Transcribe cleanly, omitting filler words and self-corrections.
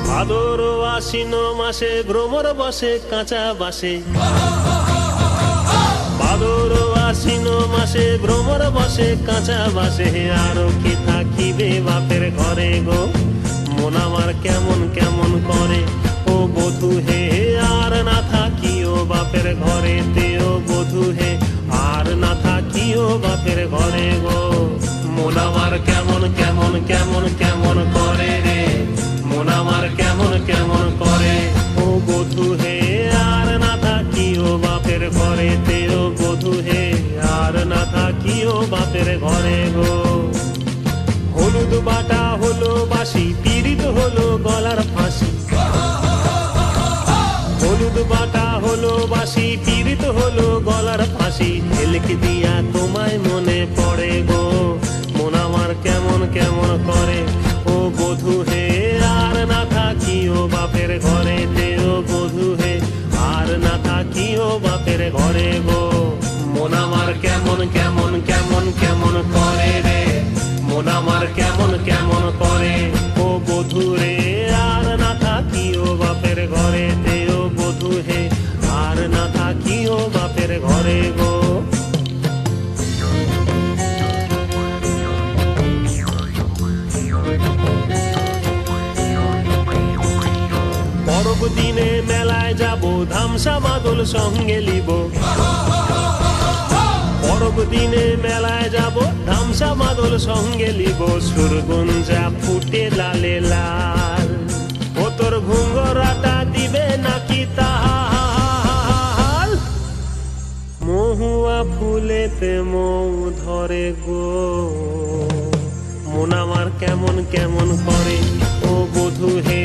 ভাদর আশ্বিন মাসে ভ্রমর বসে কাঁচা বাসে, ভাদর আশ্বিন মাসে ভ্রমর বসে কাঁচা বাসে। আরো কি থাকিবে বাপের ঘরে গো, মন আমার কেমন কেমন করে ও বধূ হে। আর না থাকিও বাপের ঘরে তেও বধূ হে, আর না থাকিও বাপের ঘরে গো। মন আমার কেমন কেমন কেমন কেমন করে রে, মন আমার কেমন কেমন করে ও বধূ হে। আর না থাকিও বাপের ঘরে তেও বধূ হে, আর না থাকিও বাপের ঘরে গো। হলুদ বাটা হলো বাসি, পীড়িত হলো গলার ফাঁসি। হলুদ বাটা হলো বাসি, পীড়িত হলো গলার ফাঁসি। ঝেলকে দিয়া তোমায় মনে পড়ে গো, মন আমার কেমন কেমন করে ও বধূ হে। আর না থাকিও বাপের ঘরে তেও বধূ হে, আর না থাকিও বাপের ঘরে গো। মন আমার কেমন কেমন কেমন কেমন করে রে, মন আমার কেমন কেমন করে ও বধূ রে। আর না থাকিও বাপের ঘরে তেও বধূ হে, আর না থাকিও বাপের ঘরে গো। পরব দিনে মেলায় যাব, ধামসা মাদল সঙ্গে লিব। পরব দিনে মেলায় যাব, ধামসা মাদল সঙ্গে লিব। সুরগুঞ্জা ফুটে লালে লাল, ও তোর ঘুঙ্গরাটা দিবে নাকি তাল। মহুয়া ফুলেতে মৌ ধরে গো, মন আমার কেমন কেমন করে ও বধূ হে।